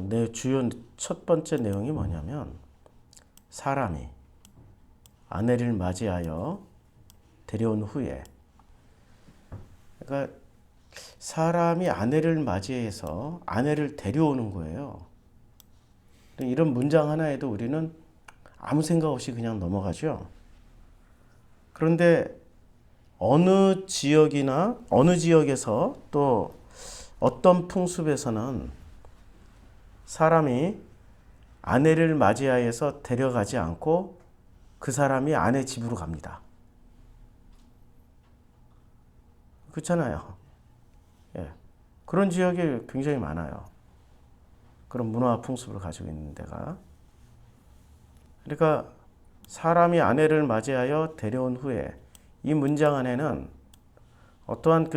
내 주요 첫 번째 내용이 뭐냐면 사람이 아내를 맞이하여 데려온 후에, 그러니까 사람이 아내를 맞이해서 아내를 데려오는 거예요. 이런 문장 하나에도 우리는 아무 생각 없이 그냥 넘어가죠. 그런데 어느 지역이나 어느 지역에서 또 어떤 풍습에서는 사람이 아내를 맞이하여서 데려가지 않고 그 사람이 아내 집으로 갑니다. 그렇잖아요. 예. 그런 지역이 굉장히 많아요. 그런 문화 풍습을 가지고 있는 데가. 그러니까 사람이 아내를 맞이하여 데려온 후에, 이 문장 안에는 어떠한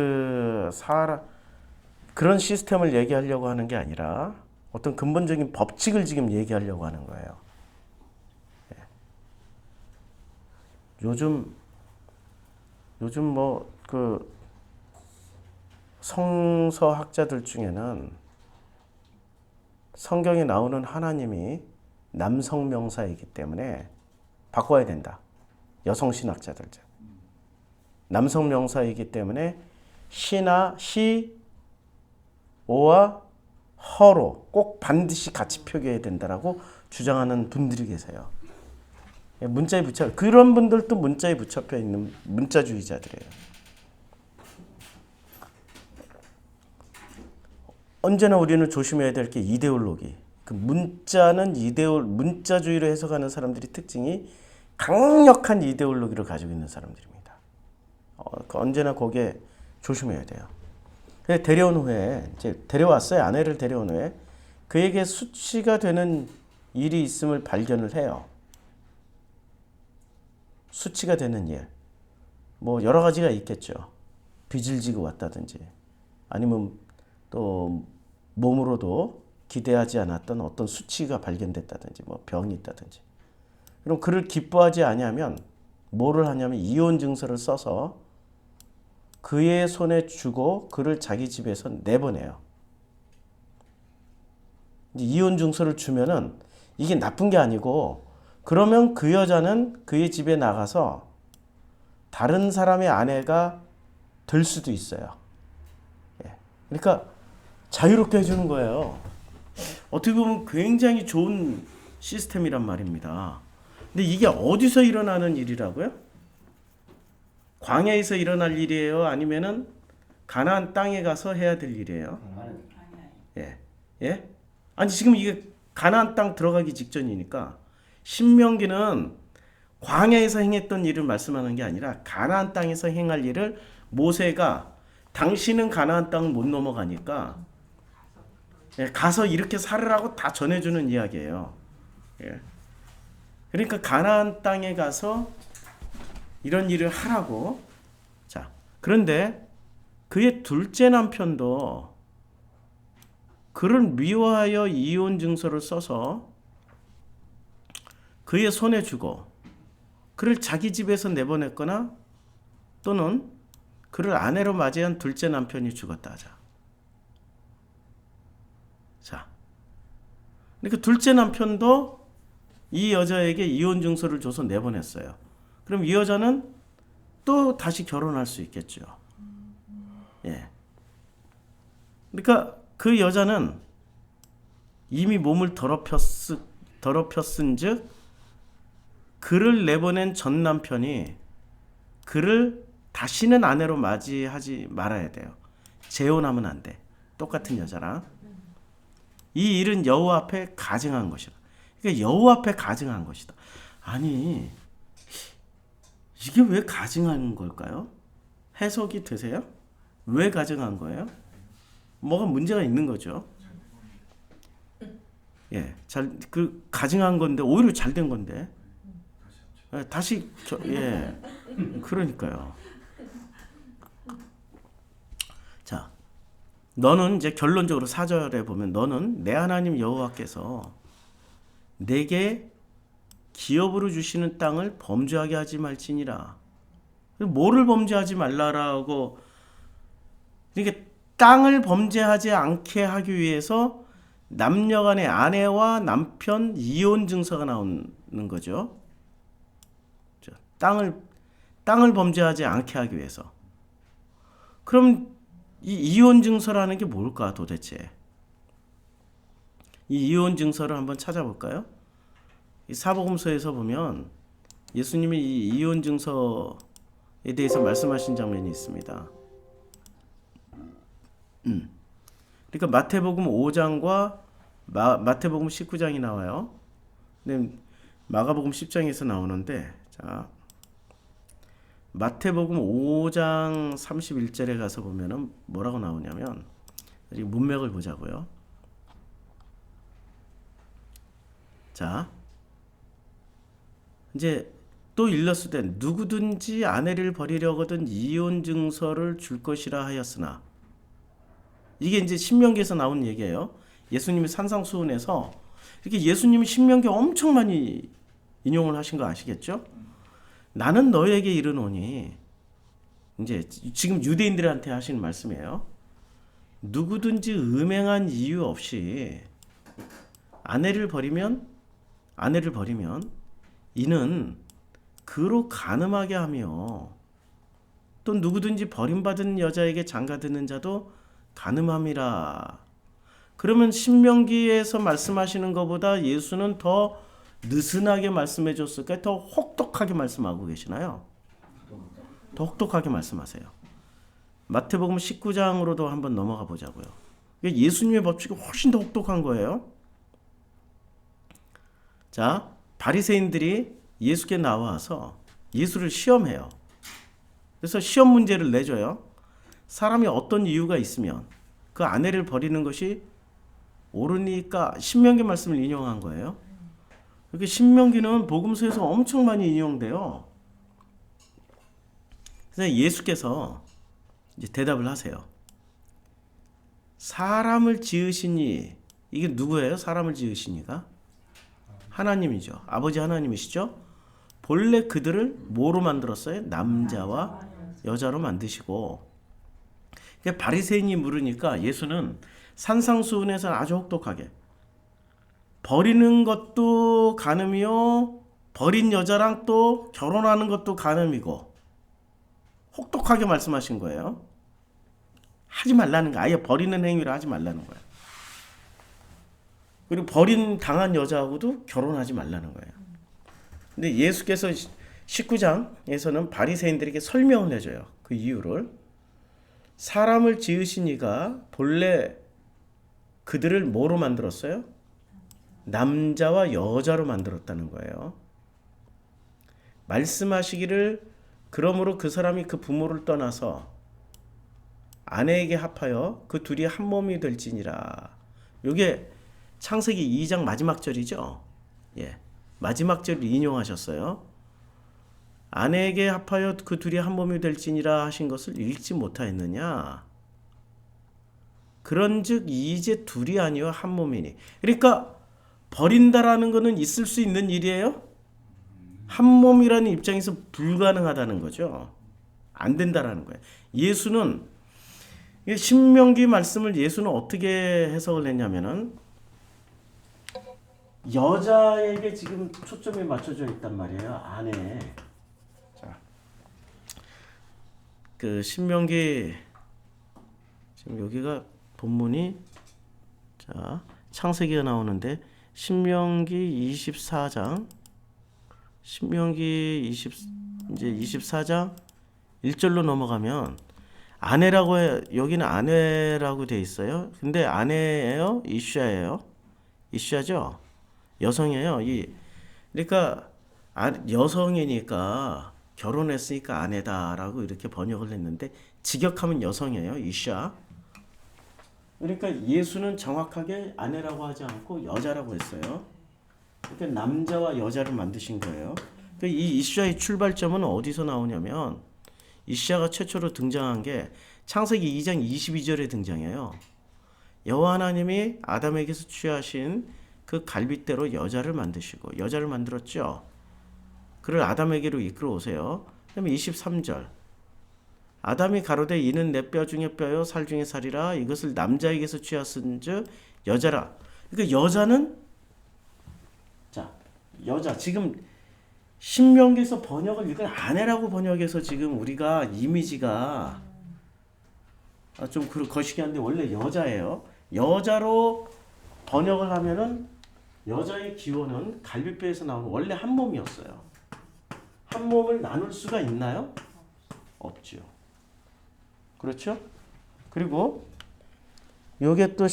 그런 시스템을 얘기하려고 하는 게 아니라 어떤 근본적인 법칙을 지금 얘기하려고 하는 거예요. 예. 요즘 성서학자들 중에는 성경에 나오는 하나님이 남성 명사이기 때문에 바꿔야 된다. 여성 신학자들. 남성 명사이기 때문에 시나 오와 허로 꼭 반드시 같이 표기해야 된다라고 주장하는 분들이 계세요. 문자에 붙여, 그런 분들도 문자에 붙여져 있는 문자주의자들이에요. 언제나 우리는 조심해야 될 게 이데올로기. 그 문자주의로 해석하는 사람들이 특징이 강력한 이데올로기를 가지고 있는 사람들입니다. 언제나 거기에 조심해야 돼요. 데려온 후에, 이제 데려왔어요. 아내를 데려온 후에 그에게 수치가 되는 일이 있음을 발견을 해요. 수치가 되는 일. 뭐 여러 가지가 있겠죠. 빚을 지고 왔다든지, 아니면 또 몸으로도 기대하지 않았던 어떤 수치가 발견됐다든지, 뭐 병이 있다든지. 그럼 그를 기뻐하지 아니하면 뭐를 하냐면 이혼 증서를 써서 그의 손에 주고 그를 자기 집에서 내보내요. 이혼 증서를 주면은 이게 나쁜 게 아니고, 그러면 그 여자는 그의 집에 나가서 다른 사람의 아내가 될 수도 있어요. 그러니까 자유롭게 해주는 거예요. 어떻게 보면 굉장히 좋은 시스템이란 말입니다. 근데 이게 어디서 일어나는 일이라고요? 광야에서 일어날 일이에요? 아니면은 가나안 땅에 가서 해야 될 일이에요? 예. 예? 아니, 지금 이게 가나안 땅 들어가기 직전이니까 신명기는 광야에서 행했던 일을 말씀하는 게 아니라 가나안 땅에서 행할 일을 모세가, 당신은 가나안 땅을 못 넘어가니까 가서 이렇게 살으라고 다 전해주는 이야기예요. 예. 그러니까 가나안 땅에 가서 이런 일을 하라고. 자, 그런데 그의 둘째 남편도 그를 미워하여 이혼 증서를 써서 그의 손에 주고 그를 자기 집에서 내보냈거나, 또는 그를 아내로 맞이한 둘째 남편이 죽었다 하자. 자, 그러니까 둘째 남편도 이 여자에게 이혼 증서를 줘서 내보냈어요. 그럼 이 여자는 또 다시 결혼할 수 있겠죠. 예. 그러니까 그 여자는 이미 몸을 더럽혔은즉 그를 내보낸 전 남편이 그를 다시는 아내로 맞이하지 말아야 돼요. 재혼하면 안 돼. 똑같은 여자랑. 이 일은 여호와 앞에 가증한 것이다. 그러니까 여호와 앞에 가증한 것이다. 아니, 이게 왜 가증한 걸까요? 해석이 되세요? 왜 가증한 거예요? 뭐가 문제가 있는 거죠. 예, 가증한 건데 오히려 잘 된 건데. 예, 그러니까요. 자, 너는 이제 결론적으로 4절에 보면, 너는 내 하나님 여호와께서 내게 기업으로 주시는 땅을 범죄하게 하지 말지니라. 뭐를 범죄하지 말라라고, 그러니까 땅을 범죄하지 않게 하기 위해서 남녀간의 아내와 남편 이혼 증서가 나오는 거죠. 땅을 범죄하지 않게 하기 위해서. 그럼 이 이혼 증서라는 게 뭘까 도대체? 이 이혼 증서를 한번 찾아볼까요? 이 사복음서에서 보면 예수님이 이 이혼 증서에 대해서 말씀하신 장면이 있습니다. 그러니까 마태복음 5장과 마태복음 19장이 나와요. 근데 마가복음 10장에서 나오는데, 자, 마태복음 5장 31절에 가서 보면은 뭐라고 나오냐면, 이 문맥을 보자고요. 자, 이제 또 일렀으되 누구든지 아내를 버리려거든 이혼 증서를 줄 것이라 하였으나, 이게 이제 신명기에서 나온 얘기예요. 예수님이 산상수훈에서 이렇게 예수님이 신명기 엄청 많이 인용을 하신 거 아시겠죠? 나는 너에게 이르노니, 이제 지금 유대인들한테 하시는 말씀이에요. 누구든지 음행한 이유 없이 아내를 버리면 이는 그로 간음하게 하며, 또 누구든지 버림받은 여자에게 장가드는 자도 간음함이라. 그러면 신명기에서 말씀하시는 것보다 예수는 더 느슨하게 말씀해 줬을까요? 더 혹독하게 말씀하고 계시나요? 더 혹독하게 말씀하세요. 마태복음 19장으로도 한번 넘어가 보자고요. 예수님의 법칙이 훨씬 더 혹독한 거예요. 자, 바리새인들이 예수께 나와서 예수를 시험해요. 그래서 시험 문제를 내줘요. 사람이 어떤 이유가 있으면 그 아내를 버리는 것이 옳으니까 신명기 말씀을 인용한 거예요. 이렇게 신명기는 복음서에서 엄청 많이 인용돼요. 그래서 예수께서 이제 대답을 하세요. 사람을 지으시니, 이게 누구예요? 사람을 지으시니가? 하나님이죠. 아버지 하나님이시죠. 본래 그들을 뭐로 만들었어요? 남자와 여자로 만드시고. 바리새인이 물으니까 예수는 산상수훈에서 아주 혹독하게, 버리는 것도 간음이요, 버린 여자랑 또 결혼하는 것도 간음이고, 혹독하게 말씀하신 거예요. 하지 말라는 거, 아예 버리는 행위를 하지 말라는 거예요. 그리고 버린 당한 여자하고도 결혼하지 말라는 거예요. 근데 예수께서 19장에서는 바리새인들에게 설명을 해줘요. 그 이유를. 사람을 지으신 이가 본래 그들을 뭐로 만들었어요? 남자와 여자로 만들었다는 거예요. 말씀하시기를 그러므로 그 사람이 그 부모를 떠나서 아내에게 합하여 그 둘이 한 몸이 될지니라. 이게 창세기 2장 마지막 절이죠. 예, 마지막 절을 인용하셨어요. 아내에게 합하여 그 둘이 한 몸이 될지니라 하신 것을 읽지 못하였느냐. 그런즉 이제 둘이 아니요 한 몸이니. 그러니까 버린다라는 것은 있을 수 있는 일이에요. 한 몸이라는 입장에서 불가능하다는 거죠. 안 된다라는 거예요. 예수는 신명기 말씀을 예수는 어떻게 해석을 했냐면은 여자에게 지금 초점이 맞춰져 있단 말이에요. 아내. 자, 그 신명기 지금 여기가 본문이, 자, 창세기가 나오는데 신명기 24장, 신명기 이제 24장 1절로 넘어가면 아내라고 해, 여기는 아내라고 돼 있어요. 근데 아내예요? 이슈아예요? 이슈아죠? 여성이에요. 그러니까 여성이니까 결혼했으니까 아내다라고 이렇게 번역을 했는데 직역하면 여성이에요. 이슈아. 그러니까 예수는 정확하게 아내라고 하지 않고 여자라고 했어요. 그러니까 남자와 여자를 만드신 거예요. 그러니까 이 이슈아의 출발점은 어디서 나오냐면 이슈아가 최초로 등장한 게 창세기 2장 22절에 등장해요. 여호와 하나님이 아담에게서 취하신 그 갈빗대로 여자를 만드시고, 여자를 만들었죠. 그를 아담에게로 이끌어 오세요. 그다음에 23절. 아담이 가로되 이는 내 뼈 중에 뼈요 살 중에 살이라 이것을 남자에게서 취하신즉 여자라. 그러니까 여자는 자 여자 지금 신명기에서 번역을 이걸 아내라고 번역해서 지금 우리가 이미지가 좀 거시기한데 원래 여자예요. 여자로 번역을 하면은 여자의 기원은 갈빗배에서 나오는 원래 한 몸이었어요. 한 몸을 나눌 수가 있나요? 없죠. 그렇죠? 그리고 요게 또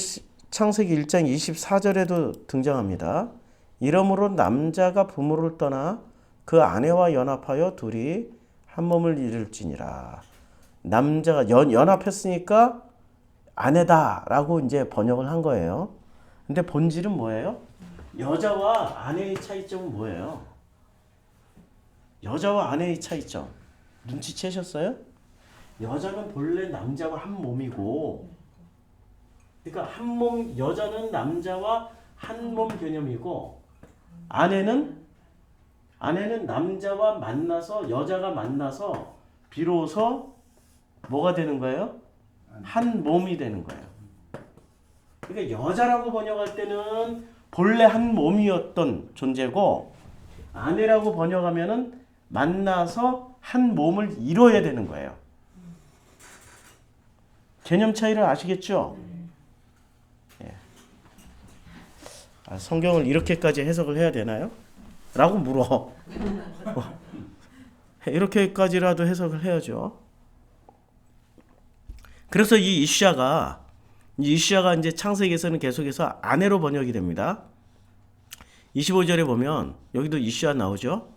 창세기 1장 24절에도 등장합니다. 이러므로 남자가 부모를 떠나 그 아내와 연합하여 둘이 한 몸을 이룰지니라. 남자가 연합했으니까 아내다라고 이제 번역을 한 거예요. 근데 본질은 뭐예요? 여자와 아내의 차이점은 뭐예요? 여자와 아내의 차이점 눈치채셨어요? 여자는 본래 남자와 한 몸이고, 그러니까 한 몸, 여자는 남자와 한 몸 개념이고, 아내는 남자와 만나서, 여자가 만나서 비로소 뭐가 되는 거예요? 한 몸이 되는 거예요. 그러니까 여자라고 번역할 때는 본래 한 몸이었던 존재고, 아내라고 번역하면은 만나서 한 몸을 이뤄야 되는 거예요. 개념 차이를 아시겠죠? 예. 성경을 이렇게까지 해석을 해야 되나요? 라고 물어. 이렇게까지라도 해석을 해야죠. 그래서 이 이시야가 이제 창세기에서는 계속해서 아내로 번역이 됩니다. 25절에 보면 여기도 이시야 나오죠.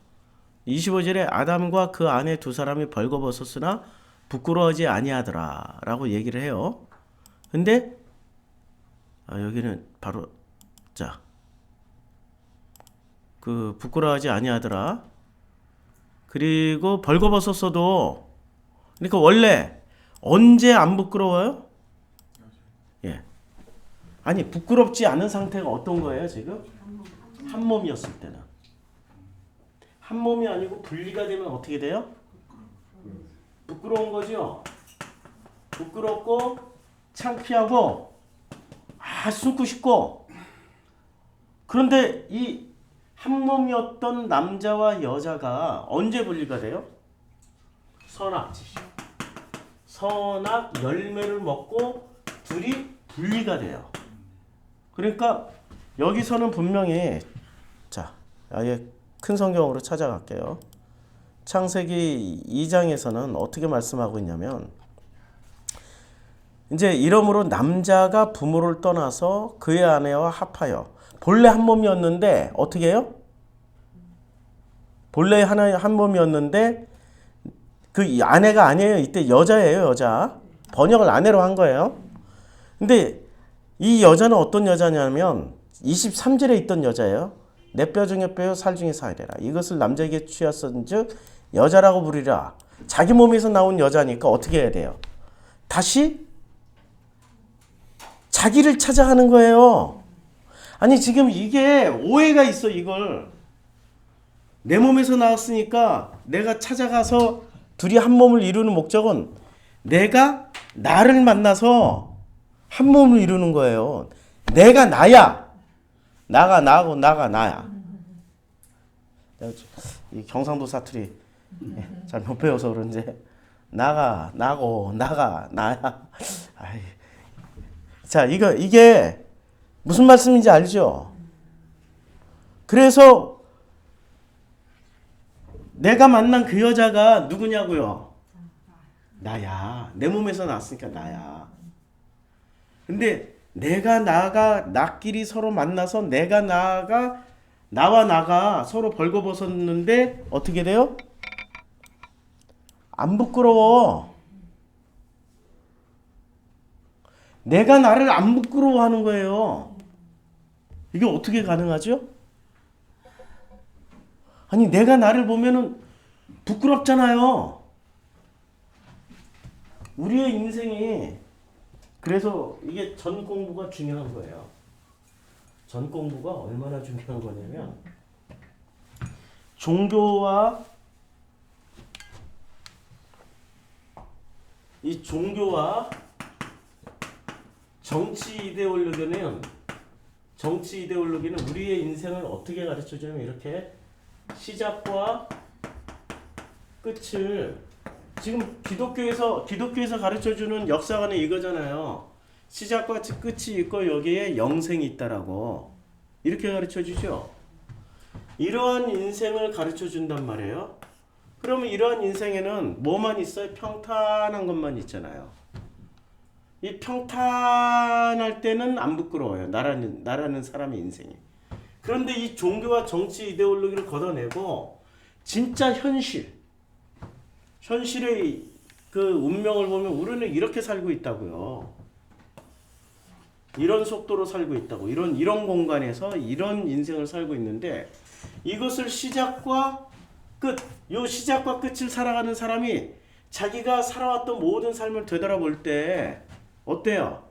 25절에 아담과 그 아내 두 사람이 벌거벗었으나 부끄러워하지 아니하더라 라고 얘기를 해요. 근데 여기는 바로 그 부끄러워하지 아니하더라. 그리고 벌거벗었어도, 그러니까 원래 언제 안 부끄러워요? 예. 아니 부끄럽지 않은 상태가 어떤 거예요 지금? 한 몸이었을 때는. 한 몸이 아니고 분리가 되면 어떻게 돼요? 부끄러운 거죠. 부끄럽고 창피하고 숨고 싶고. 그런데 이 한 몸이었던 남자와 여자가 언제 분리가 돼요? 선악 열매를 먹고 둘이 분리가 돼요. 그러니까 여기서는 분명히 아예 큰 성경으로 찾아갈게요. 창세기 2장에서는 어떻게 말씀하고 있냐면, 이제 이러므로 남자가 부모를 떠나서 그의 아내와 합하여, 본래 한 몸이었는데 어떻게 해요? 본래 한 몸이었는데 그 아내가 아니에요. 이때 여자예요, 여자. 번역을 아내로 한 거예요. 근데 이 여자는 어떤 여자냐면 23절에 있던 여자예요. 내 뼈 중에 뼈요 살 중에 살이라. 이것을 남자에게 취하선즉 여자라고 부르리라. 자기 몸에서 나온 여자니까 어떻게 해야 돼요? 다시 자기를 찾아 하는 거예요. 아니 지금 이게 오해가 있어. 이걸 내 몸에서 나왔으니까 내가 찾아가서 둘이 한 몸을 이루는 목적은 내가 나를 만나서 한 몸을 이루는 거예요. 내가 나야. 나가 나고 나가 나야. 이 경상도 사투리 잘 못 배워서 그런지 나가 나고 나가 나야. 자, 이게 무슨 말씀인지 알죠? 그래서 내가 만난 그 여자가 누구냐고요? 나야. 내 몸에서 나왔으니까 나야. 근데 나끼리 서로 만나서 나와 나가 서로 벌거벗었는데 어떻게 돼요? 안 부끄러워. 내가 나를 안 부끄러워하는 거예요. 이게 어떻게 가능하죠? 아니 내가 나를 보면은 부끄럽잖아요. 우리의 인생이, 그래서 이게 전 공부가 중요한 거예요. 전 공부가 얼마나 중요한 거냐면, 종교와 정치 이데올로기는 정치 이데올로기는 우리의 인생을 어떻게 가르쳐주냐면 이렇게 시작과 끝을 지금 기독교에서 가르쳐주는 역사관은 이거잖아요. 시작과 끝이 있고 여기에 영생이 있다라고 이렇게 가르쳐주죠. 이러한 인생을 가르쳐준단 말이에요. 그러면 이러한 인생에는 뭐만 있어요? 평탄한 것만 있잖아요. 이 평탄할 때는 안 부끄러워요. 나라는 사람의 인생이. 그런데 이 종교와 정치 이데올로기를 걷어내고 진짜 현실의 그 운명을 보면 우리는 이렇게 살고 있다고요. 이런 속도로 살고 있다고. 이런 공간에서 이런 인생을 살고 있는데 이것을 시작과 끝, 요 시작과 끝을 살아가는 사람이 자기가 살아왔던 모든 삶을 되돌아볼 때 어때요?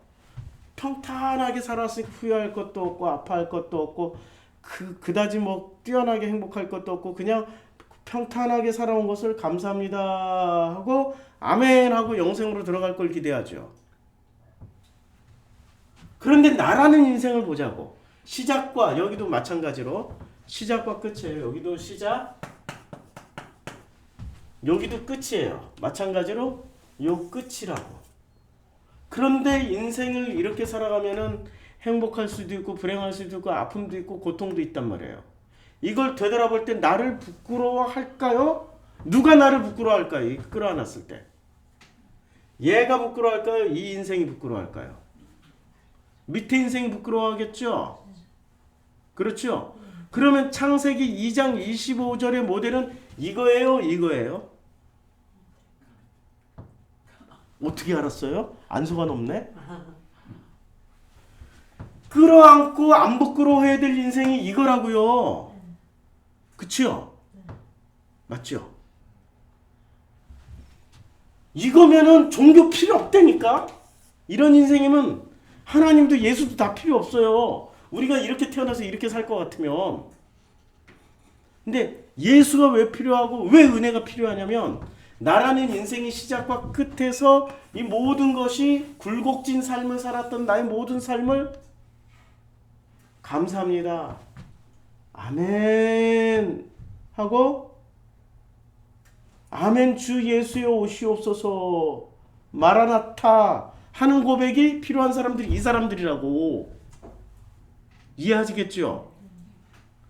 평탄하게 살았으니 후회할 것도 없고 아파할 것도 없고 그다지 뭐 뛰어나게 행복할 것도 없고 그냥 평탄하게 살아온 것을 감사합니다 하고 아멘 하고 영생으로 들어갈 걸 기대하죠. 그런데 나라는 인생을 보자고. 시작과 여기도 마찬가지로 시작과 끝이에요. 여기도 시작, 여기도 끝이에요. 마찬가지로 요 끝이라고. 그런데 인생을 이렇게 살아가면은 행복할 수도 있고 불행할 수도 있고 아픔도 있고 고통도 있단 말이에요. 이걸 되돌아볼 때 나를 부끄러워할까요? 누가 나를 부끄러워할까요? 끌어안았을 때. 얘가 부끄러워할까요? 이 인생이 부끄러워할까요? 밑에 인생이 부끄러워하겠죠? 그렇죠? 그러면 창세기 2장 25절의 모델은 이거예요? 어떻게 알았어요? 안수가 높네? 끌어안고 안 부끄러워해야 될 인생이 이거라고요. 그치요? 맞죠? 이거면은 종교 필요 없다니까? 이런 인생이면 하나님도 예수도 다 필요 없어요. 우리가 이렇게 태어나서 이렇게 살 것 같으면. 근데 예수가 왜 필요하고 왜 은혜가 필요하냐면 나라는 인생의 시작과 끝에서 이 모든 것이 굴곡진 삶을 살았던 나의 모든 삶을 감사합니다. 아멘 하고 아멘 주 예수여 오시옵소서 마라나타 하는 고백이 필요한 사람들이 이 사람들이라고. 이해하시겠죠?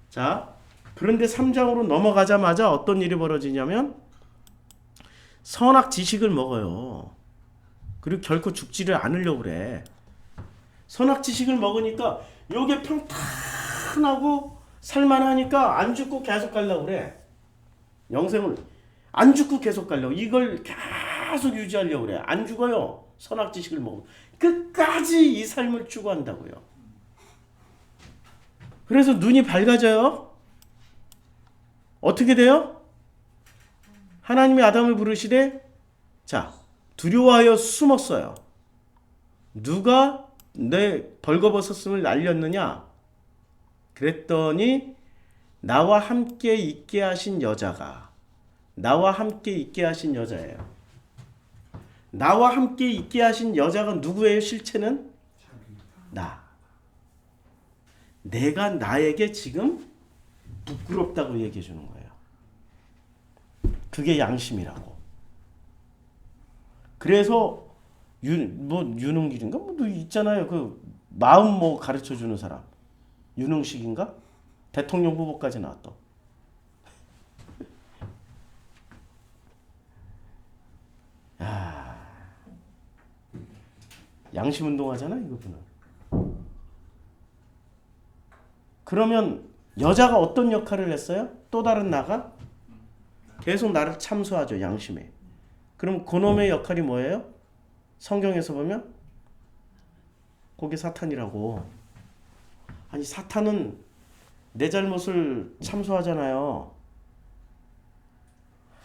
자, 그런데 3장으로 넘어가자마자 어떤 일이 벌어지냐면 선악 지식을 먹어요. 그리고 결코 죽지를 않으려고 그래. 선악 지식을 먹으니까 요게 평탄하고 살만하니까 안 죽고 계속 가려고 그래. 영생을 안 죽고 계속 가려고. 이걸 계속 유지하려고 그래. 안 죽어요. 선악 지식을 먹으면. 끝까지 이 삶을 추구한다고요. 그래서 눈이 밝아져요. 어떻게 돼요? 하나님이 아담을 부르시되 자 두려워하여 숨었어요. 누가 내 벌거벗었음을 날렸느냐? 그랬더니 나와 함께 있게 하신 여자가 나와 함께 있게 하신 여자예요. 나와 함께 있게 하신 여자가 누구예요? 실체는 나. 내가 나에게 지금 부끄럽다고 얘기해 주는 거예요. 그게 양심이라고. 그래서 유능길인가? 뭐 있잖아요. 그 마음 뭐 가르쳐 주는 사람. 유능식인가? 대통령 후보까지 나왔다. 야, 양심 운동하잖아 이거는. 그러면 여자가 어떤 역할을 했어요? 또 다른 나가? 계속 나를 참소하죠. 양심에. 그럼 그놈의 역할이 뭐예요? 성경에서 보면 거기 사탄이라고. 아니 사탄은 내 잘못을 참소하잖아요.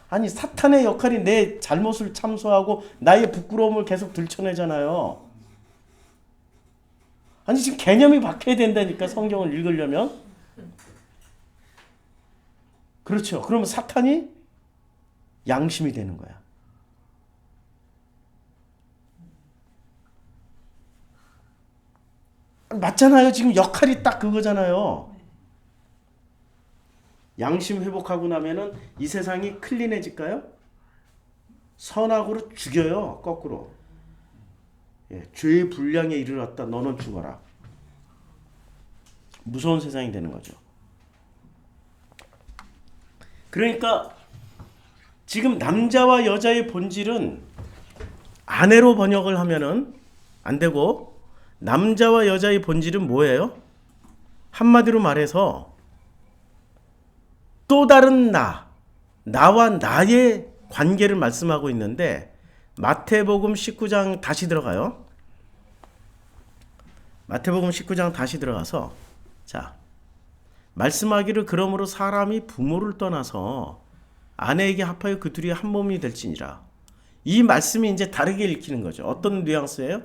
아니 사탄의 역할이 내 잘못을 참소하고 나의 부끄러움을 계속 들춰내잖아요. 아니 지금 개념이 바뀌어야 된다니까 성경을 읽으려면. 그렇죠. 그러면 사탄이 양심이 되는 거야. 맞잖아요. 지금 역할이 딱 그거잖아요. 양심 회복하고 나면은 이 세상이 클린해질까요? 선악으로 죽여요. 거꾸로. 예, 죄의 분량에 이르렀다. 너는 죽어라. 무서운 세상이 되는 거죠. 그러니까 지금 남자와 여자의 본질은 아내로 번역을 하면은 안 되고, 남자와 여자의 본질은 뭐예요? 한마디로 말해서 또 다른 나와 나의 관계를 말씀하고 있는데, 마태복음 19장 다시 들어가요. 마태복음 19장 다시 들어가서, 자, 말씀하기를 그러므로 사람이 부모를 떠나서 아내에게 합하여 그 둘이 한 몸이 될지니라. 이 말씀이 이제 다르게 읽히는 거죠. 어떤 뉘앙스예요?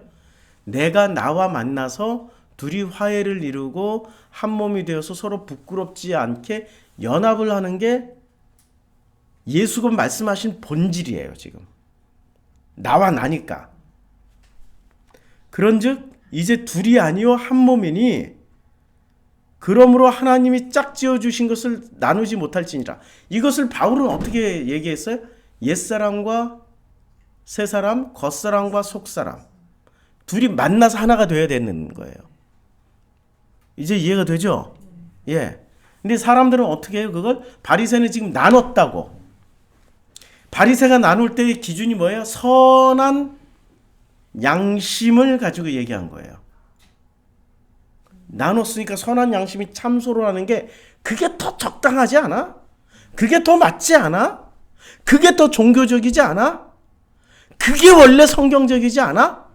내가 나와 만나서 둘이 화해를 이루고 한 몸이 되어서 서로 부끄럽지 않게 연합을 하는 게 예수가 말씀하신 본질이에요. 지금 나와 나니까. 그런즉 이제 둘이 아니요 한 몸이니 그러므로 하나님이 짝지어 주신 것을 나누지 못할지니라. 이것을 바울은 어떻게 얘기했어요? 옛사람과 새사람, 겉사람과 속사람, 둘이 만나서 하나가 돼야 되는 거예요. 이제 이해가 되죠? 예. 근데 사람들은 어떻게 해요? 그걸 바리새는 지금 나눴다고. 바리새가 나눌 때의 기준이 뭐예요? 선한 양심을 가지고 얘기한 거예요. 나눴으니까 선한 양심이 참소로 하는 게 그게 더 적당하지 않아? 그게 더 맞지 않아? 그게 더 종교적이지 않아? 그게 원래 성경적이지 않아?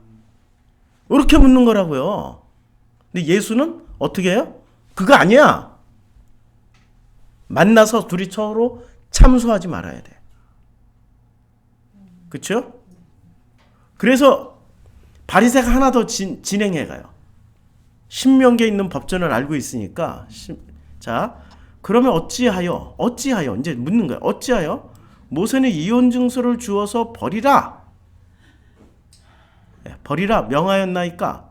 이렇게 묻는 거라고요. 근데 예수는 어떻게 해요? 그거 아니야. 만나서 둘이 서로 참소하지 말아야 돼. 그렇죠? 그래서 바리새가 하나 더 진행해 가요. 신명기에 있는 법전을 알고 있으니까. 자, 그러면 어찌하여 이제 묻는 거예요. 어찌하여 모세는 이혼 증서를 주어서 버리라 명하였나이까?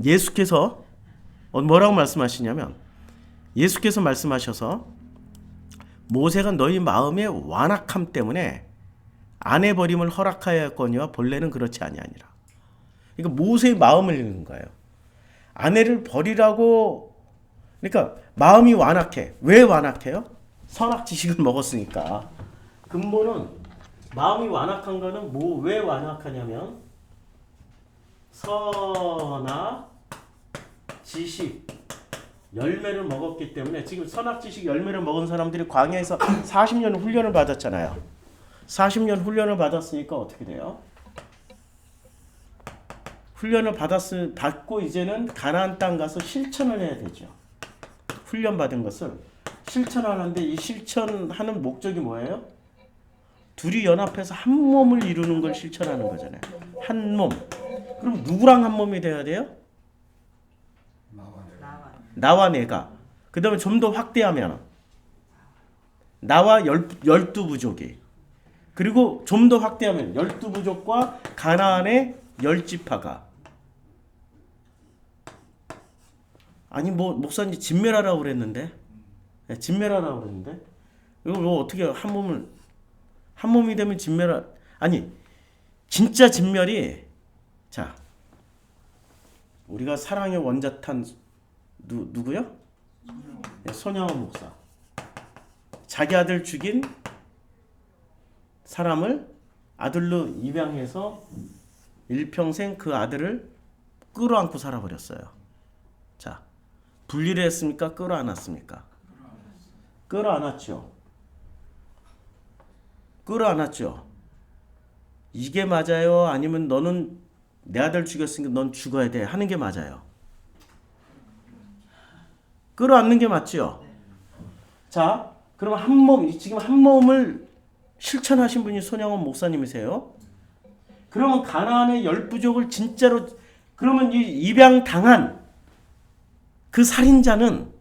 예수께서 뭐라고 말씀하시냐면, 예수께서 말씀하셔서 모세가 너희 마음의 완악함 때문에 아내 버림을 허락하였거니와 본래는 그렇지 아니하니라. 그러니까 모세의 마음을 읽는 거예요. 아내를 버리라고. 그러니까 마음이 완악해. 왜 완악해요? 선악 지식을 먹었으니까. 근본은 마음이 완악한 거는 왜 완악하냐면 선악 지식 열매를 먹었기 때문에. 지금 선악 지식 열매를 먹은 사람들이 광야에서 40년 훈련을 받았잖아요. 40년 훈련을 받았으니까 어떻게 돼요? 훈련을 받고 이제는 가나안 땅 가서 실천을 해야 되죠. 훈련 받은 것을 실천하는데, 이 실천하는 목적이 뭐예요? 둘이 연합해서 한 몸을 이루는 걸 실천하는 거잖아요. 한 몸. 그럼 누구랑 한 몸이 돼야 돼요? 나와 내가. 그 다음에 좀 더 확대하면 나와 12부족이. 그리고 좀 더 확대하면 12부족과 가나안의 10지파가. 아니 목사님 진멸하라고 그랬는데. 네, 진멸하라고 그랬는데. 이거 뭐 어떻게 한 몸이 되면 아니 진짜 진멸이. 자, 우리가 사랑의 원자탄 누구요? 네, 손양원 목사. 자기 아들 죽인 사람을 아들로 입양해서 일평생 그 아들을 끌어안고 살아버렸어요. 자, 분리를 했습니까? 끌어안았습니까? 끌어안았죠. 끌어안았죠. 이게 맞아요? 아니면 너는 내 아들 죽였으니까 넌 죽어야 돼 하는 게 맞아요? 끌어안는 게 맞죠? 자, 그럼 지금 한 몸을 실천하신 분이 손양원 목사님이세요. 그러면 가나안의 10부족을 진짜로, 그러면 이 입양 당한 그 살인자는,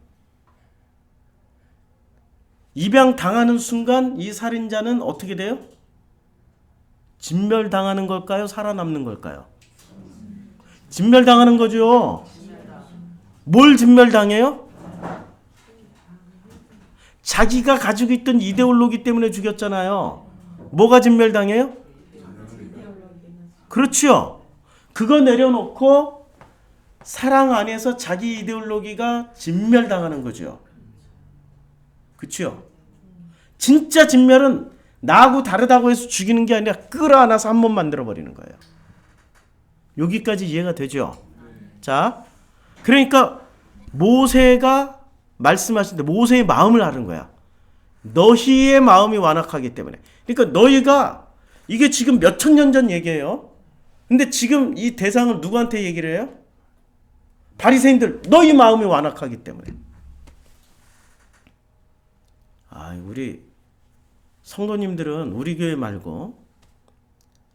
입양 당하는 순간 이 살인자는 어떻게 돼요? 진멸 당하는 걸까요? 살아남는 걸까요? 진멸 당하는 거죠. 뭘 진멸당해요? 자기가 가지고 있던 이데올로기 때문에 죽였잖아요. 뭐가 진멸당해요? 그렇죠. 그거 내려놓고 사랑 안에서 자기 이데올로기가 진멸당하는 거죠. 그렇죠. 진짜 진멸은 나하고 다르다고 해서 죽이는 게 아니라 끌어안아서 한 번 만들어버리는 거예요. 여기까지 이해가 되죠? 자, 그러니까 모세가 말씀하신 데 모세의 마음을 아는 거야. 너희의 마음이 완악하기 때문에. 그러니까 너희가 이게 지금 몇천 년 전 얘기예요. 근데 지금 이 대상을 누구한테 얘기를 해요? 바리새인들. 너희 마음이 완악하기 때문에. 우리 성도님들은 우리 교회 말고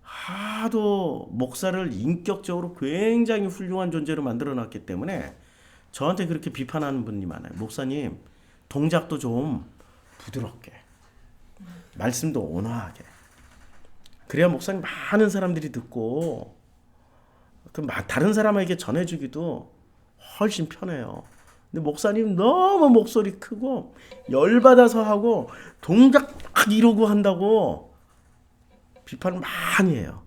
하도 목사를 인격적으로 굉장히 훌륭한 존재로 만들어놨기 때문에 저한테 그렇게 비판하는 분이 많아요. 목사님, 동작도 좀 부드럽게, 말씀도 온화하게. 그래야 목사님 많은 사람들이 듣고 다른 사람에게 전해주기도 훨씬 편해요. 근데 목사님 너무 목소리 크고 열받아서 하고 동작 막 이러고 한다고 비판을 많이 해요.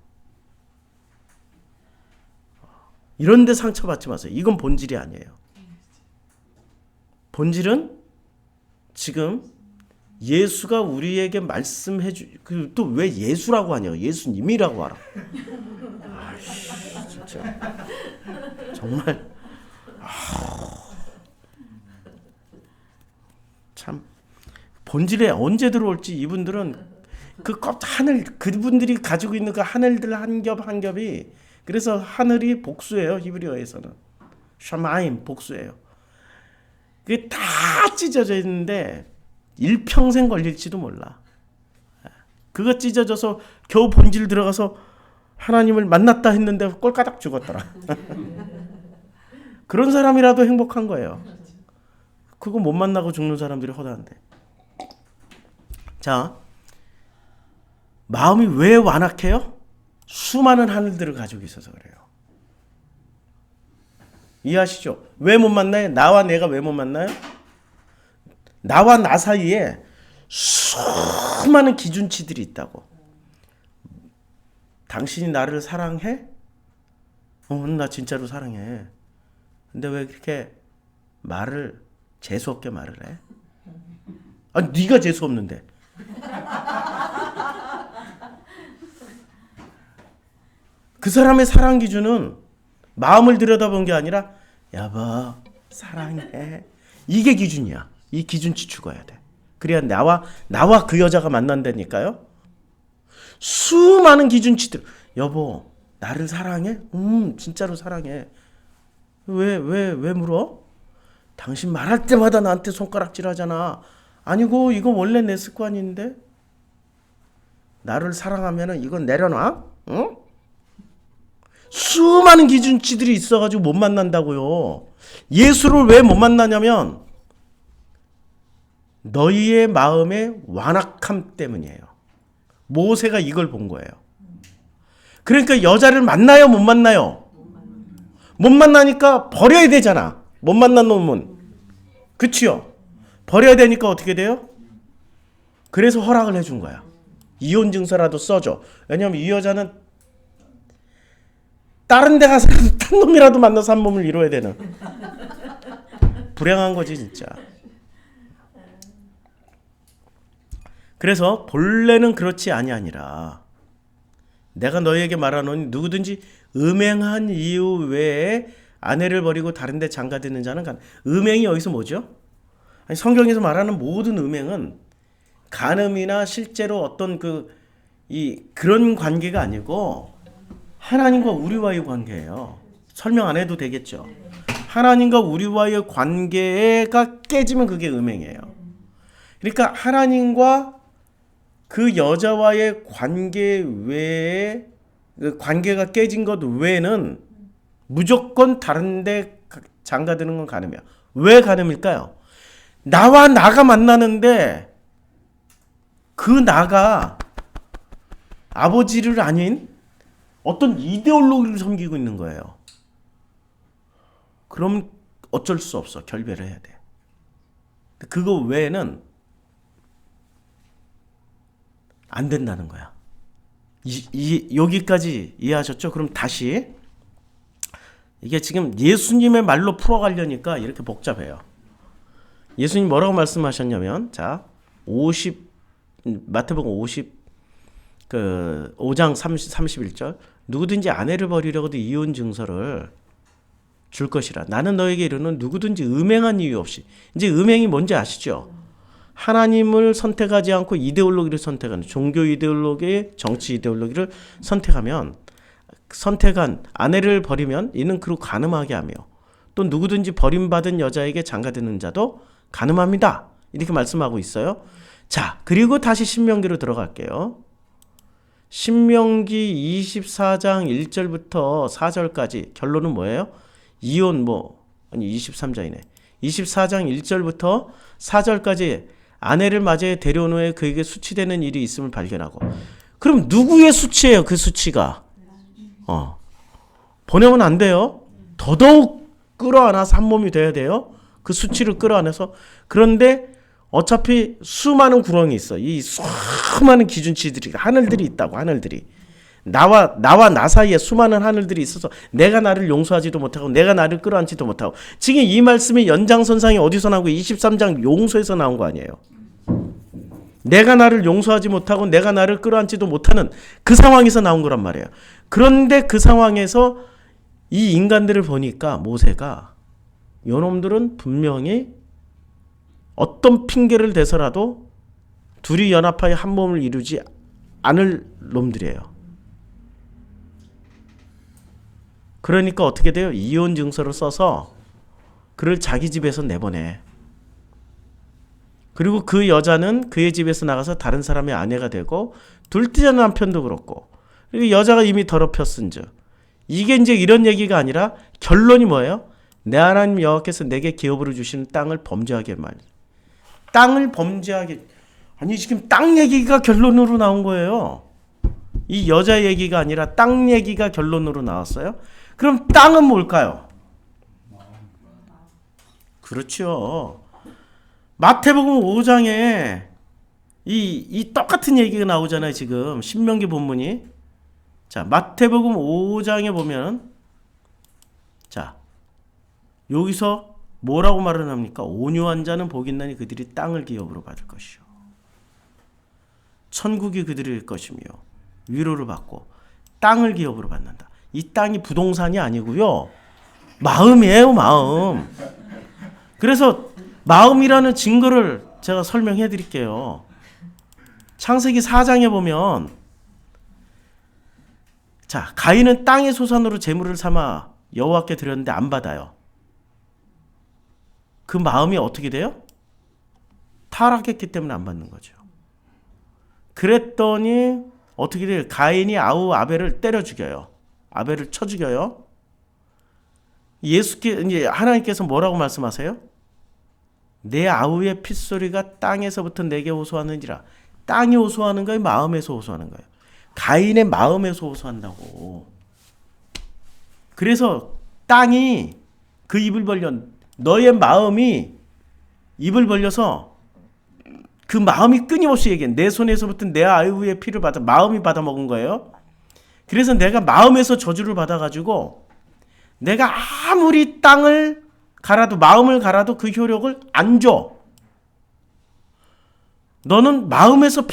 이런 데 상처받지 마세요. 이건 본질이 아니에요. 본질은 지금 예수가 우리에게 말씀해 또 왜 예수라고 하냐? 예수님이라고 하라. 진짜 정말 참 본질에 언제 들어올지 이분들은 그분들이 가지고 있는 그 하늘들 한 겹 한 겹이 그래서 하늘이 복수예요. 히브리어에서는 샤마임 복수예요. 그게 다 찢어져 있는데 일평생 걸릴지도 몰라. 그거 찢어져서 겨우 본질 들어가서 하나님을 만났다 했는데 꼴까닥 죽었더라. 그런 사람이라도 행복한 거예요. 그거 못 만나고 죽는 사람들이 허다한데. 자, 마음이 왜 완악해요? 수많은 하늘들을 가지고 있어서 그래요. 이해하시죠? 왜 못 만나요? 나와 내가 왜 못 만나요? 나와 나 사이에 수많은 기준치들이 있다고. 당신이 나를 사랑해? 나 진짜로 사랑해. 근데 왜 그렇게 말을 재수없게 말을 해? 네가 재수없는데. 그 사람의 사랑 기준은 마음을 들여다본 게 아니라 여보 사랑해. 이게 기준이야. 이 기준치 죽어야 돼. 그래야 나와 그 여자가 만난다니까요. 수많은 기준치들. 여보 나를 사랑해? 진짜로 사랑해. 왜 물어? 당신 말할 때마다 나한테 손가락질 하잖아. 아니고 이거 원래 내 습관인데. 나를 사랑하면은 이건 내려놔? 응? 수많은 기준치들이 있어가지고 못 만난다고요. 예수를 왜 못 만나냐면 너희의 마음의 완악함 때문이에요. 모세가 이걸 본 거예요. 그러니까 여자를 만나요, 못 만나요? 못 만나니까 버려야 되잖아. 못 만난 놈은. 그치요? 버려야 되니까 어떻게 돼요? 그래서 허락을 해준 거야. 이혼 증서라도 써줘. 왜냐면 이 여자는 다른 데 가서 딴 놈이라도 만나서 한 몸을 이루어야 되는. 불행한 거지 진짜. 그래서 본래는 그렇지 아니하니라. 내가 너희에게 말하노니 누구든지 음행한 이유 외에 아내를 버리고 다른 데 장가드는 자는 음행이 여기서 뭐죠? 아니, 성경에서 말하는 모든 음행은 간음이나 실제로 어떤 그런 관계가 아니고 하나님과 우리와의 관계예요. 설명 안 해도 되겠죠. 하나님과 우리와의 관계가 깨지면 그게 음행이에요. 그러니까 하나님과 그 여자와의 관계 외에 그 관계가 깨진 것 외에는 무조건 다른 데 장가드는 건 간음이야. 왜 간음일까요? 나와 나가 만나는데 그 나가 아버지를 아닌 어떤 이데올로기를 섬기고 있는 거예요. 그럼 어쩔 수 없어. 결별을 해야 돼. 그거 외에는 안 된다는 거야. 여기까지 이해하셨죠? 그럼 다시 이게 지금 예수님의 말로 풀어가려니까 이렇게 복잡해요. 예수님 뭐라고 말씀하셨냐면 자 50 마태복음 5장 31절 누구든지 아내를 버리려고도 이혼 증서를 줄 것이라. 나는 너에게 이르는 누구든지 음행한 이유 없이. 이제 음행이 뭔지 아시죠? 하나님을 선택하지 않고 이데올로기를 선택하는, 종교 이데올로기, 정치 이데올로기를 선택하면, 선택한 아내를 버리면 이는 그로 간음하게 하며 또 누구든지 버림받은 여자에게 장가드는 자도 간음합니다. 이렇게 말씀하고 있어요. 자, 그리고 다시 신명기로 들어갈게요. 신명기 24장 1절부터 4절까지 결론은 뭐예요? 이혼 23장이네. 24장 1절부터 4절까지 아내를 맞이해 데려온 후에 그에게 수치되는 일이 있음을 발견하고. 그럼 누구의 수치예요? 그 수치가. 보내면 안 돼요. 더더욱 끌어안아서 한 몸이 돼야 돼요. 그 수치를 끌어안아서. 그런데 어차피 수많은 구렁이 있어. 이 수많은 기준치들이, 하늘들이 있다고, 하늘들이. 나와 나 사이에 수많은 하늘들이 있어서 내가 나를 용서하지도 못하고 내가 나를 끌어안지도 못하고. 지금 이 말씀이 연장선상이 어디서 나온 거예요? 23장 용서에서 나온 거 아니에요. 내가 나를 용서하지 못하고 내가 나를 끌어안지도 못하는 그 상황에서 나온 거란 말이에요. 그런데 그 상황에서 이 인간들을 보니까 모세가 요놈들은 분명히 어떤 핑계를 대서라도 둘이 연합하여 한 몸을 이루지 않을 놈들이에요. 그러니까 어떻게 돼요? 이혼 증서를 써서 그를 자기 집에서 내보내. 그리고 그 여자는 그의 집에서 나가서 다른 사람의 아내가 되고 둘째 남편도 그렇고, 그리고 여자가 이미 더럽혔은즉. 이게 이제 이런 얘기가 아니라 결론이 뭐예요? 내 하나님 여호와께서 내게 기업으로 주시는 땅을 범죄하게 말이에요. 땅을 범죄하게. 아니 지금 땅 얘기가 결론으로 나온 거예요. 이 여자 얘기가 아니라 땅 얘기가 결론으로 나왔어요. 그럼 땅은 뭘까요? 그렇죠. 마태복음 5장에 이 똑같은 얘기가 나오잖아요. 지금 신명기 본문이. 자, 마태복음 5장에 보면 자, 여기서 뭐라고 말을 합니까? 온유한 자는 복이 있나니 그들이 땅을 기업으로 받을 것이요. 천국이 그들의 것이며 위로를 받고 땅을 기업으로 받는다. 이 땅이 부동산이 아니고요. 마음이에요, 마음. 그래서 마음이라는 증거를 제가 설명해 드릴게요. 창세기 4장에 보면 자, 가인은 땅의 소산으로 제물을 삼아 여호와께 드렸는데 안 받아요. 그 마음이 어떻게 돼요? 타락했기 때문에 안 받는 거죠. 그랬더니 어떻게 돼요? 가인이 아벨을 때려 죽여요. 아벨을 쳐 죽여요. 이제 하나님께서 뭐라고 말씀하세요? 내 아우의 핏소리가 땅에서부터 내게 호소하느니라. 땅이 호소하는 거예요? 마음에서 호소하는 거예요? 가인의 마음에서 호소한다고. 그래서 땅이 그 입을 벌려, 너의 마음이 입을 벌려서 그 마음이 끊임없이 얘기해. 내 손에서부터 내 아우의 피를 받아, 마음이 받아 먹은 거예요. 그래서 내가 마음에서 저주를 받아가지고 내가 아무리 땅을 갈아도, 마음을 갈아도 그 효력을 안 줘. 너는 마음에서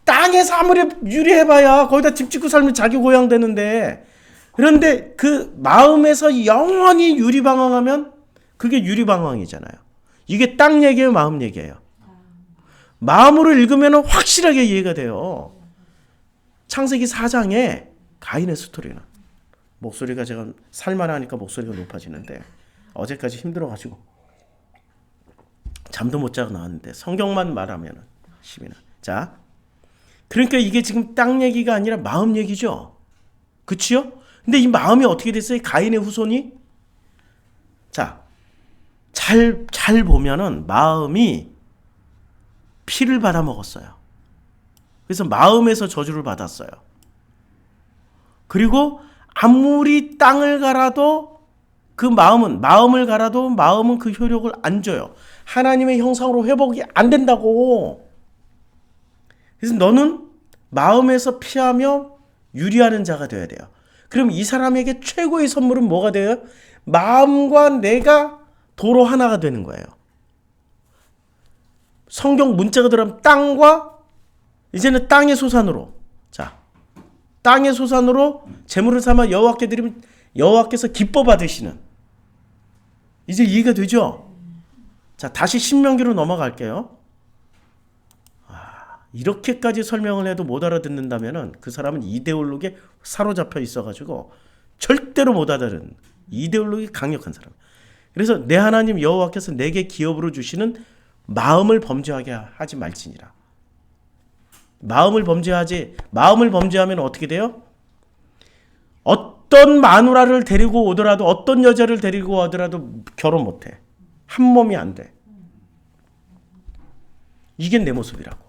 땅에서 아무리 유리해봐야 거기다 집 짓고 살면 자기 고향 되는데, 그런데 그 마음에서 영원히 유리방황하면 그게 유리방황이잖아요. 이게 땅 얘기예요, 마음 얘기예요? 마음으로 읽으면 확실하게 이해가 돼요. 창세기 4장에 가인의 스토리는. 목소리가 제가 살만하니까 목소리가 높아지는데 어제까지 힘들어가지고 잠도 못 자고 나왔는데 성경만 말하면 힘이 나. 자, 그러니까 이게 지금 땅 얘기가 아니라 마음 얘기죠. 그치요? 근데 이 마음이 어떻게 됐어요? 가인의 후손이? 자, 잘 보면은 마음이 피를 받아 먹었어요. 그래서 마음에서 저주를 받았어요. 그리고 아무리 땅을 갈아도 그 마음을 갈아도 마음은 그 효력을 안 줘요. 하나님의 형상으로 회복이 안 된다고. 그래서 너는 마음에서 피하며 유리하는 자가 되어야 돼요. 그럼 이 사람에게 최고의 선물은 뭐가 돼요? 마음과 내가 도로 하나가 되는 거예요. 성경 문자가 들어가면 땅과 이제는 땅의 소산으로, 자, 땅의 소산으로 제물을 삼아 여호와께 드리면 여호와께서 기뻐 받으시는. 이제 이해가 되죠? 자, 다시 신명기로 넘어갈게요. 이렇게까지 설명을 해도 못 알아듣는다면은 그 사람은 이데올로기에 사로잡혀 있어가지고 절대로 못 알아듣는, 이데올로기 강력한 사람. 그래서 내 하나님 여호와께서 내게 기업으로 주시는 마음을 범죄하게 하지 말지니라. 마음을 범죄하면 어떻게 돼요? 어떤 마누라를 데리고 오더라도, 어떤 여자를 데리고 오더라도 결혼 못해. 한 몸이 안 돼. 이게 내 모습이라고.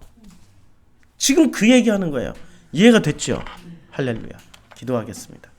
지금 그 얘기하는 거예요. 이해가 됐죠? 할렐루야. 기도하겠습니다.